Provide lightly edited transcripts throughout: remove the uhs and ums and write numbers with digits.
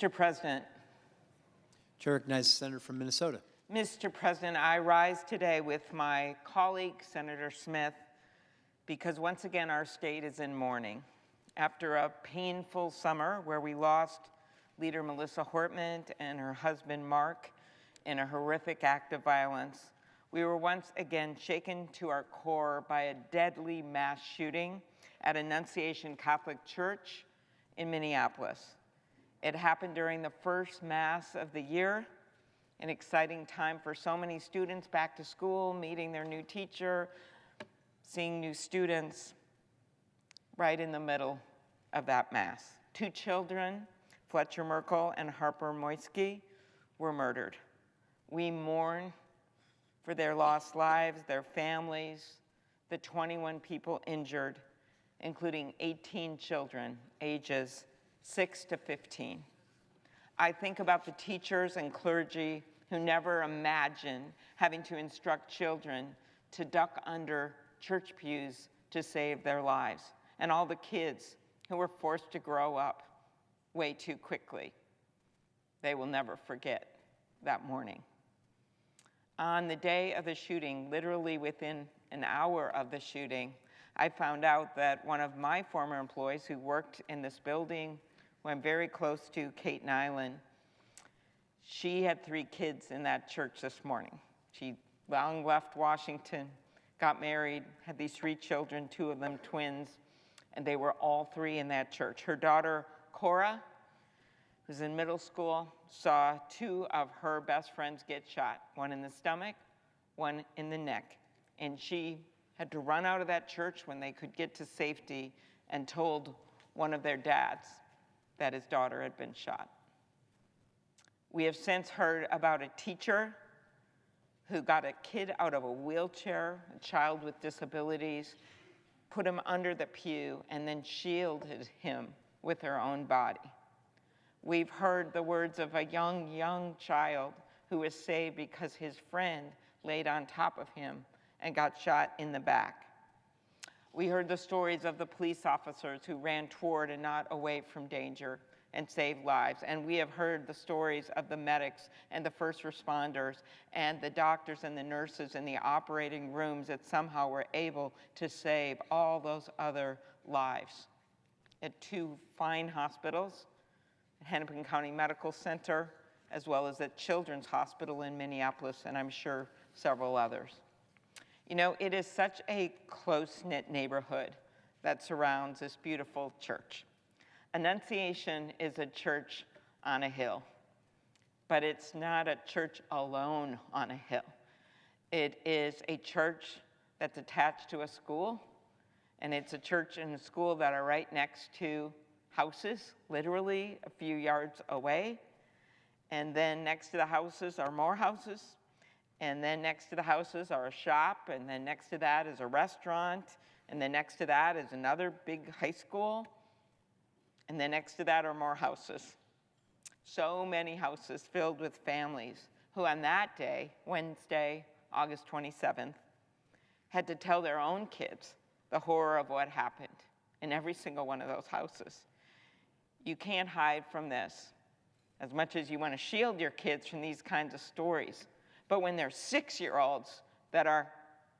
Mr. President. Chair recognizes the senator from Minnesota. Mr. President, I rise today with my colleague, Senator Smith, because once again our state is in mourning. After a painful summer where we lost Leader Melissa Hortman and her husband Mark in a horrific act of violence, we were once again shaken to our core by a deadly mass shooting at Annunciation Catholic Church in Minneapolis. It happened during the first Mass of the year, an exciting time for so many students back to school, meeting their new teacher, seeing new students, right in the middle of that Mass. 2 children, Fletcher Merkel and Harper Moisky, were murdered. We mourn for their lost lives, their families, the 21 people injured, including 18 children, ages 6 to 15. I think about the teachers and clergy who never imagined having to instruct children to duck under church pews to save their lives, and all the kids who were forced to grow up way too quickly. They will never forget that morning. On the day of the shooting, literally within an hour of the shooting, I found out that one of my former employees who worked in this building, who I'm very close to, Kate Nyland, she had 3 kids in that church this morning. She long left Washington, got married, had these 3 children, 2 of them twins, and they were all 3 in that church. Her daughter, Cora, who's in middle school, saw 2 of her best friends get shot, one in the stomach, one in the neck. And she had to run out of that church when they could get to safety and told one of their dads that his daughter had been shot. We have since heard about a teacher who got a kid out of a wheelchair, a child with disabilities, put him under the pew, and then shielded him with her own body. We've heard the words of a young child who was saved because his friend laid on top of him and got shot in the back. We heard the stories of the police officers who ran toward and not away from danger and saved lives. And we have heard the stories of the medics and the first responders and the doctors and the nurses in the operating rooms that somehow were able to save all those other lives. At 2 fine hospitals, Hennepin County Medical Center, as well as at Children's Hospital in Minneapolis, and I'm sure several others. You know, it is such a close-knit neighborhood that surrounds this beautiful church. Annunciation is a church on a hill, but it's not a church alone on a hill. It is a church that's attached to a school, and it's a church and a school that are right next to houses, literally a few yards away. And then next to the houses are more houses. And then next to the houses are a shop. And then next to that is a restaurant. And then next to that is another big high school. And then next to that are more houses. So many houses filled with families who on that day, Wednesday, August 27th, had to tell their own kids the horror of what happened in every single one of those houses. You can't hide from this, as much as you want to shield your kids from these kinds of stories. But when there's 6-year-olds that are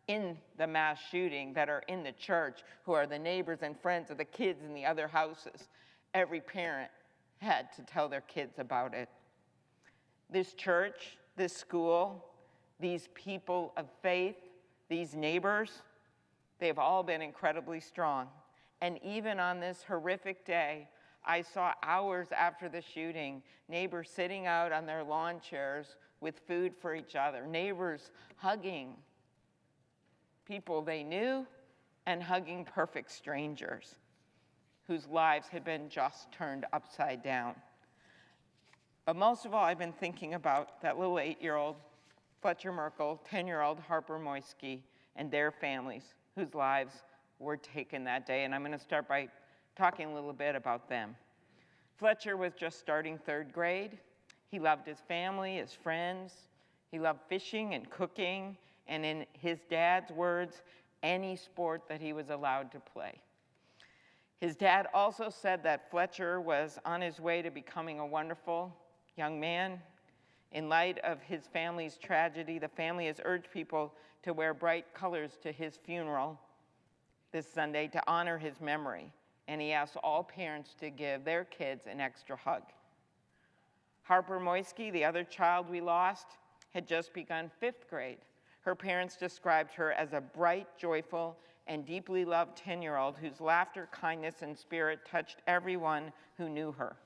in the mass shooting, that are in the church, who are the neighbors and friends of the kids in the other houses, every parent had to tell their kids about it. This church, this school, these people of faith, these neighbors, they've all been incredibly strong. And even on this horrific day, I saw hours after the shooting, neighbors sitting out on their lawn chairs with food for each other, neighbors hugging people they knew and hugging perfect strangers whose lives had been just turned upside down. But most of all, I've been thinking about that little 8-year-old Fletcher Merkel, 10-year-old Harper Moisky, and their families whose lives were taken that day. And I'm going to start by talking a little bit about them. Fletcher was just starting 3rd grade. He loved his family, his friends. He loved fishing and cooking, and in his dad's words, any sport that he was allowed to play. His dad also said that Fletcher was on his way to becoming a wonderful young man. In light of his family's tragedy, the family has urged people to wear bright colors to his funeral this Sunday to honor his memory, and he asked all parents to give their kids an extra hug. Harper Moisky, the other child we lost, had just begun 5th grade. Her parents described her as a bright, joyful, and deeply loved 10-year-old whose laughter, kindness, and spirit touched everyone who knew her.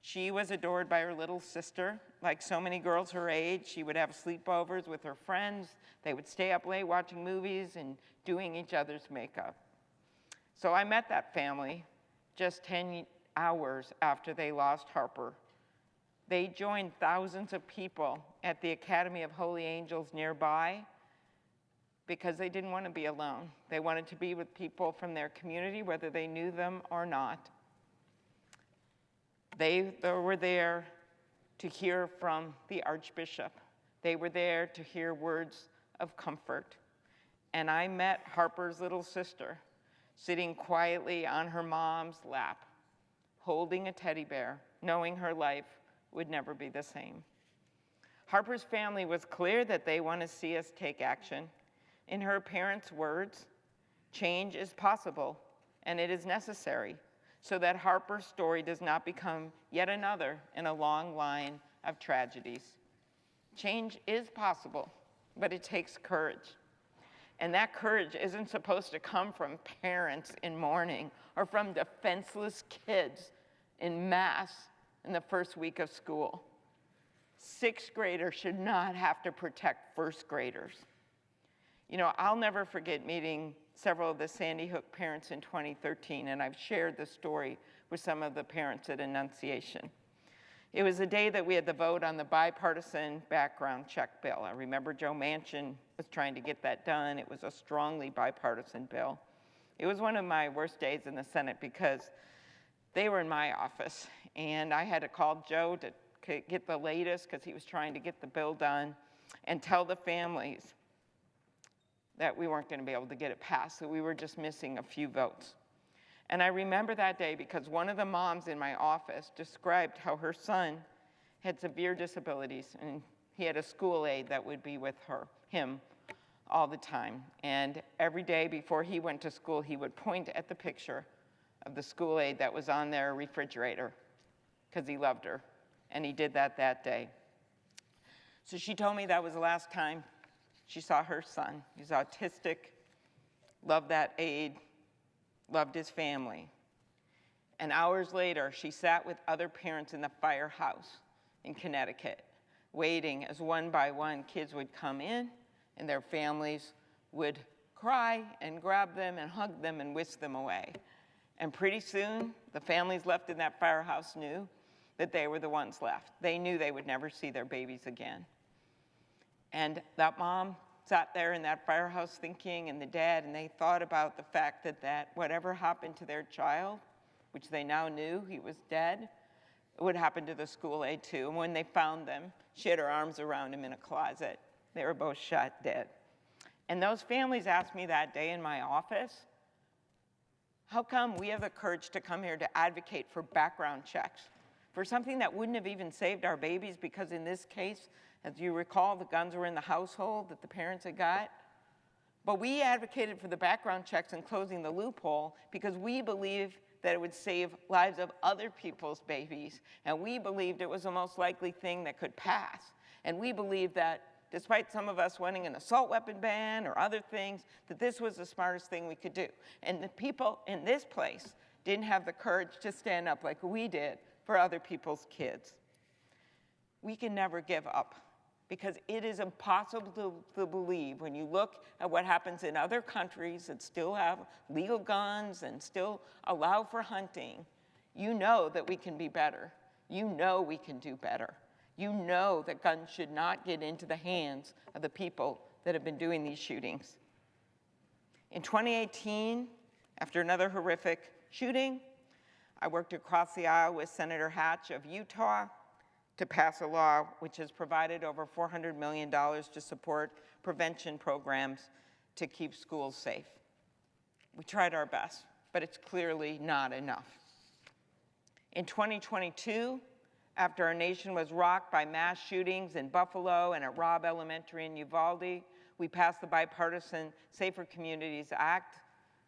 She was adored by her little sister. Like so many girls her age, she would have sleepovers with her friends. They would stay up late watching movies and doing each other's makeup. So I met that family just 10 hours after they lost Harper. They joined thousands of people at the Academy of Holy Angels nearby because they didn't want to be alone. They wanted to be with people from their community, whether they knew them or not. They were there to hear from the Archbishop. They were there to hear words of comfort. And I met Harper's little sister sitting quietly on her mom's lap, holding a teddy bear, knowing her life would never be the same. Harper's family was clear that they want to see us take action. In her parents' words, change is possible and it is necessary, so that Harper's story does not become yet another in a long line of tragedies. Change is possible, but it takes courage. And that courage isn't supposed to come from parents in mourning or from defenseless kids in mass in the first week of school. 6th graders should not have to protect 1st graders. You know, I'll never forget meeting several of the Sandy Hook parents in 2013, and I've shared the story with some of the parents at Annunciation. It was the day that we had the vote on the bipartisan background check bill. I remember Joe Manchin was trying to get that done. It was a strongly bipartisan bill. It was one of my worst days in the Senate because they were in my office, and I had to call Joe to get the latest because he was trying to get the bill done and tell the families that we weren't going to be able to get it passed, that we were just missing a few votes. And I remember that day because one of the moms in my office described how her son had severe disabilities, and he had a school aide that would be with him all the time. And every day before he went to school, he would point at the picture of the school aide that was on their refrigerator because he loved her, and he did that day. So she told me that was the last time she saw her son. He's autistic, loved that aide, loved his family. And hours later, she sat with other parents in the firehouse in Connecticut, waiting as one by one kids would come in and their families would cry and grab them and hug them and whisk them away. And pretty soon, the families left in that firehouse knew that they were the ones left. They knew they would never see their babies again. And that mom sat there in that firehouse thinking, and the dad, and they thought about the fact that whatever happened to their child, which they now knew he was dead, it would happen to the school aide too. And when they found them, she had her arms around him in a closet. They were both shot dead. And those families asked me that day in my office, how come we have the courage to come here to advocate for background checks, for something that wouldn't have even saved our babies, because in this case, as you recall, the guns were in the household that the parents had got. But we advocated for the background checks and closing the loophole because we believed that it would save lives of other people's babies. And we believed it was the most likely thing that could pass. And we believed that despite some of us wanting an assault weapon ban or other things, that this was the smartest thing we could do. And the people in this place didn't have the courage to stand up like we did for other people's kids. We can never give up, because it is impossible to believe when you look at what happens in other countries that still have legal guns and still allow for hunting. You know that we can be better. You know we can do better. You know that guns should not get into the hands of the people that have been doing these shootings. In 2018, after another horrific shooting, I worked across the aisle with Senator Hatch of Utah to pass a law which has provided over $400 million to support prevention programs to keep schools safe. We tried our best. but it's clearly not enough. In 2022, after our nation was rocked by mass shootings in Buffalo and at Robb Elementary in Uvalde, we passed the bipartisan Safer Communities Act,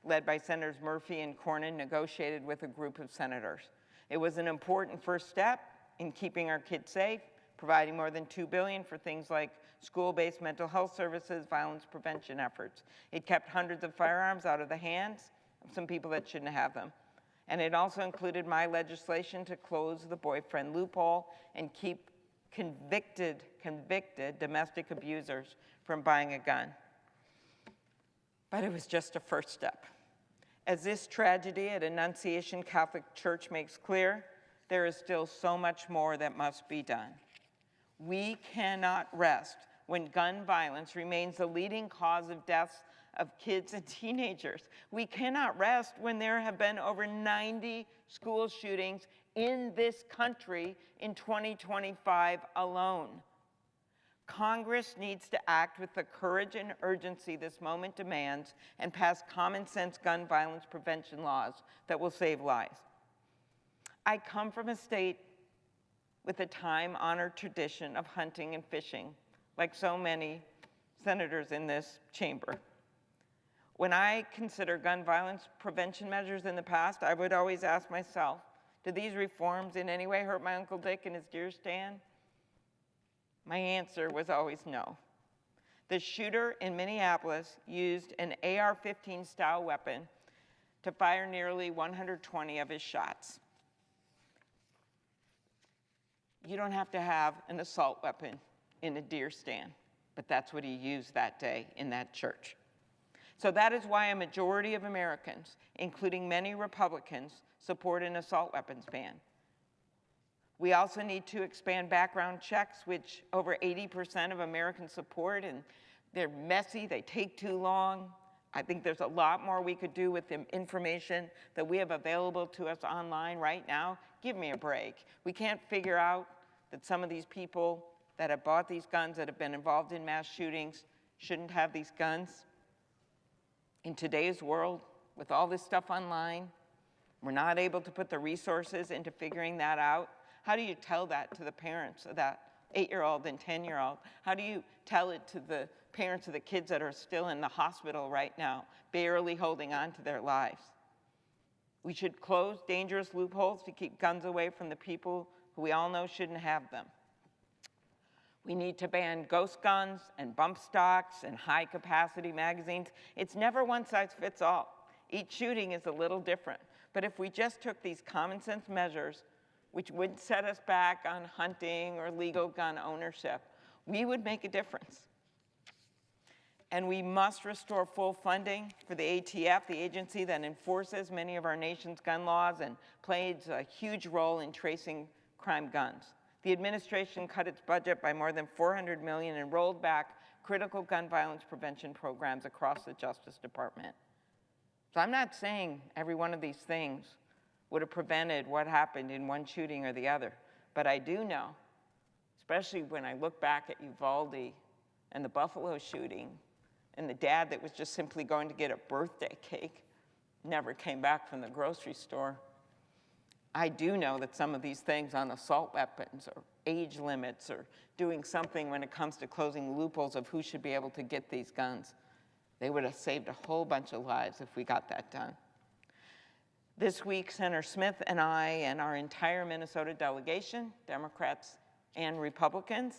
led by Senators Murphy and Cornyn, negotiated with a group of senators. It was an important first step in keeping our kids safe, providing more than $2 billion for things like school-based mental health services, violence prevention efforts. It kept hundreds of firearms out of the hands of some people that shouldn't have them. And it also included my legislation to close the boyfriend loophole and keep convicted domestic abusers from buying a gun. But it was just a first step. As this tragedy at Annunciation Catholic Church makes clear, there is still so much more that must be done. We cannot rest when gun violence remains the leading cause of deaths of kids and teenagers. We cannot rest when there have been over 90 school shootings in this country in 2025 alone. Congress needs to act with the courage and urgency this moment demands and pass common sense gun violence prevention laws that will save lives. I come from a state with a time-honored tradition of hunting and fishing, like so many senators in this chamber. When I consider gun violence prevention measures in the past, I would always ask myself, do these reforms in any way hurt my Uncle Dick and his deer stand? My answer was always no. The shooter in Minneapolis used an AR-15 style weapon to fire nearly 120 of his shots. You don't have to have an assault weapon in a deer stand, but that's what he used that day in that church. So that is why a majority of Americans, including many Republicans, support an assault weapons ban. We also need to expand background checks, which over 80% of Americans support, and they're messy, they take too long. I think there's a lot more we could do with the information that we have available to us online right now. Give me a break. We can't figure out that some of these people that have bought these guns, that have been involved in mass shootings, shouldn't have these guns. In today's world, with all this stuff online, we're not able to put the resources into figuring that out. How do you tell that to the parents of that 8-year-old and 10-year-old? How do you tell it to the parents of the kids that are still in the hospital right now, barely holding on to their lives? We should close dangerous loopholes to keep guns away from the people who we all know shouldn't have them. We need to ban ghost guns and bump stocks and high-capacity magazines. It's never one size fits all. Each shooting is a little different. But if we just took these common-sense measures, which would set us back on hunting or legal gun ownership, we would make a difference. And we must restore full funding for the ATF, the agency that enforces many of our nation's gun laws and plays a huge role in tracing crime guns. The administration cut its budget by more than $400 million and rolled back critical gun violence prevention programs across the Justice Department. So I'm not saying every one of these things would have prevented what happened in one shooting or the other, but I do know, especially when I look back at Uvalde and the Buffalo shooting, and the dad that was just simply going to get a birthday cake never came back from the grocery store. I do know that some of these things on assault weapons or age limits or doing something when it comes to closing loopholes of who should be able to get these guns, they would have saved a whole bunch of lives if we got that done. This week, Senator Smith and I and our entire Minnesota delegation, Democrats and Republicans,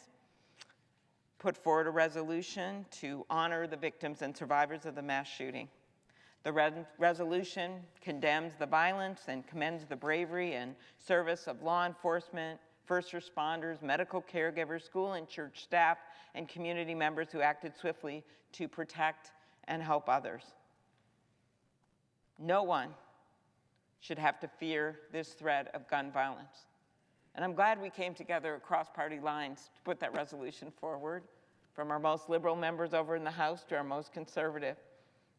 put forward a resolution to honor the victims and survivors of the mass shooting. The resolution condemns the violence and commends the bravery and service of law enforcement, first responders, medical caregivers, school and church staff, and community members who acted swiftly to protect and help others. No one should have to fear this threat of gun violence. And I'm glad we came together across party lines to put that resolution forward, from our most liberal members over in the House to our most conservative.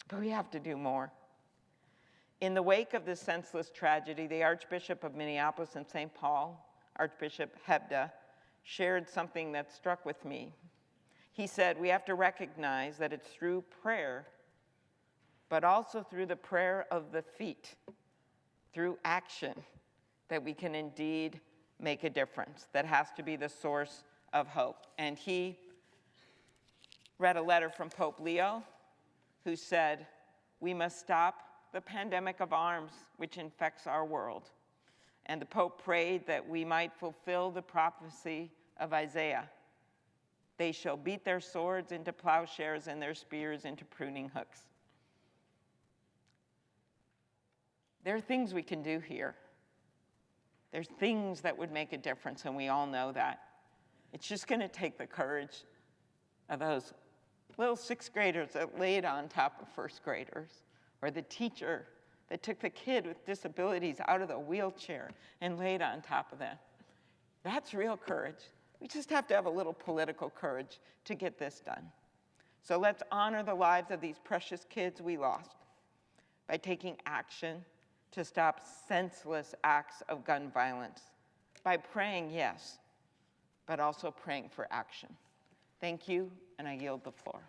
But we have to do more. In the wake of this senseless tragedy, the Archbishop of Minneapolis and St. Paul, Archbishop Hebda, shared something that struck with me. He said, we have to recognize that it's through prayer, but also through the prayer of the feet, through action, that we can indeed make a difference. That has to be the source of hope. And he read a letter from Pope Leo, who said, "We must stop the pandemic of arms which infects our world." And the Pope prayed that we might fulfill the prophecy of Isaiah. They shall beat their swords into plowshares and their spears into pruning hooks. There are things we can do here. There's things that would make a difference, and we all know that. It's just going to take the courage of those little sixth graders that laid on top of first graders, or the teacher that took the kid with disabilities out of the wheelchair and laid on top of them. That's real courage. We just have to have a little political courage to get this done. So let's honor the lives of these precious kids we lost by taking action to stop senseless acts of gun violence, by praying, yes, but also praying for action. Thank you, and I yield the floor.